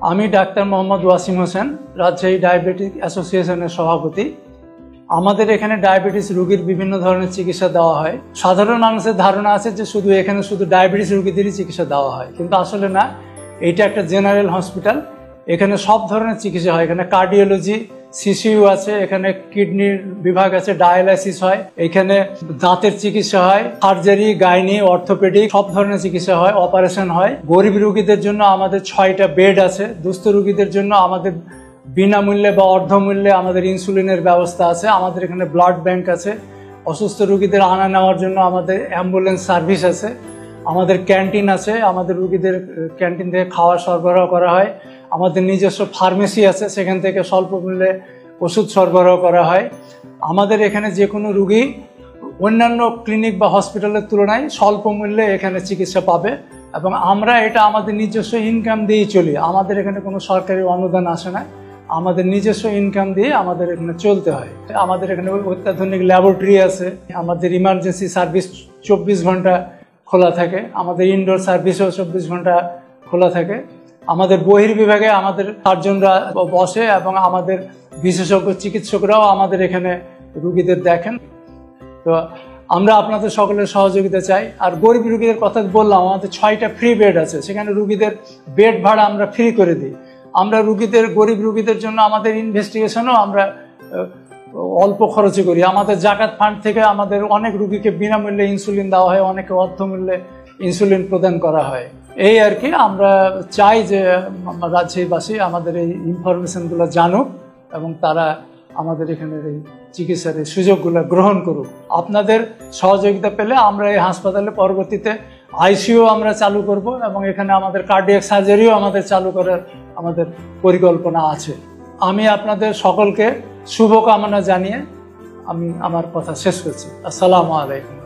আমি doctor Mohammad Wasim Hossain, Rajshahi diabetic অ্যাসোসিয়েশনের সভাপতি। আমাদের এখানে ডায়াবেটিস রোগীর বিভিন্ন ধরনের চিকিৎসা দেওয়া হয়। সাধারণ মানুষের ধারণা আছে যে এখানে শুধু ডায়াবেটিস রোগীদেরই চিকিৎসা দেওয়া হয়, কিন্তু আসলে না। এইটা একটা জেনারেল হসপিটাল। এখানে সব ধরনের চিকিৎসা হয়। এখানে কার্ডিওলজি, সিসিইউ আছে, এখানে কিডনির বিভাগ আছে, ডায়ালাইসিস হয়, এখানে দাঁতের চিকিৎসা হয়, সার্জারি, গাইনি, অর্থোপেডিক সব ধরনের চিকিৎসা হয়, অপারেশন হয়। গরিব রোগীদের জন্য আমাদের 6টা বেড আছে। দুস্থ রোগীদের জন্য আমাদের বিনামূল্যে বা অর্ধমূল্যে আমাদের ইনসুলিনের ব্যবস্থা আছে। আমাদের এখানে ব্লাড ব্যাংক আছে। অসুস্থ রোগীদের আনা নেওয়ার জন্য আমাদের অ্যাম্বুলেন্স সার্ভিস আছে। আমাদের ক্যান্টিন আছে। আমাদের রোগীদের ক্যান্টিন থেকে খাওয়ার সরবরাহ করা হয়। আমাদের নিজস্ব ফার্মেসি আছে, সেখান থেকে স্বল্প মূল্যে ওষুধ সরবরাহ করা হয়। আমাদের এখানে যে কোনো রোগী অন্যান্য ক্লিনিক বা হসপিটালের তুলনায় স্বল্প মূল্যে এখানে চিকিৎসা পাবে, এবং আমরা এটা আমাদের নিজস্ব ইনকাম দিয়েই চলি। আমাদের এখানে কোনো সরকারি অনুদান আসে না। আমাদের নিজস্ব ইনকাম দিয়ে আমাদের এখানে চলতে হয়। আমাদের এখানে অত্যাধুনিক ল্যাবরেটরি আছে। আমাদের ইমার্জেন্সি সার্ভিস 24 ঘন্টা খোলা থাকে। আমাদের ইনডোর সার্ভিসও 24 ঘন্টা খোলা থাকে। আমাদের বহির্বিভাগে আমাদের সার্জনরা বসে এবং আমাদের বিশেষজ্ঞ চিকিৎসকরাও আমাদের এখানে রোগীদের দেখেন। তো আমরা আপনাদের সকলের সহযোগিতা চাই। আর গরিব রোগীদের কথা বললাম, আমাদের 6টা ফ্রি বেড আছে। সেখানে রোগীদের বেড ভাড়া আমরা ফ্রি করে দিই। আমরা গরিব রোগীদের জন্য আমাদের ইনভেস্টিগেশনও আমরা অল্প খরচে করি। আমাদের জাকাত ফান্ড থেকে আমাদের অনেক রোগীকে বিনামূল্যে ইনসুলিন দেওয়া হয়, অনেকে অর্ধমূল্যে ইনসুলিন প্রদান করা হয়। এই আর কি। আমরা চাই যে রাজশাহীবাসী আমাদের এই ইনফরমেশনগুলো জানুক এবং তারা আমাদের এখানের এই চিকিৎসার এই সুযোগগুলো গ্রহণ করুক। আপনাদের সহযোগিতা পেলে আমরা এই হাসপাতালে পরবর্তীতে আইসিইউ আমরা চালু করব, এবং এখানে আমাদের কার্ডিয়াক সার্জারিও আমাদের চালু করার আমাদের পরিকল্পনা আছে। আমি আপনাদের সকলকে শুভকামনা জানিয়ে আমি আমার কথা শেষ করছি। আসসালামু আলাইকুম।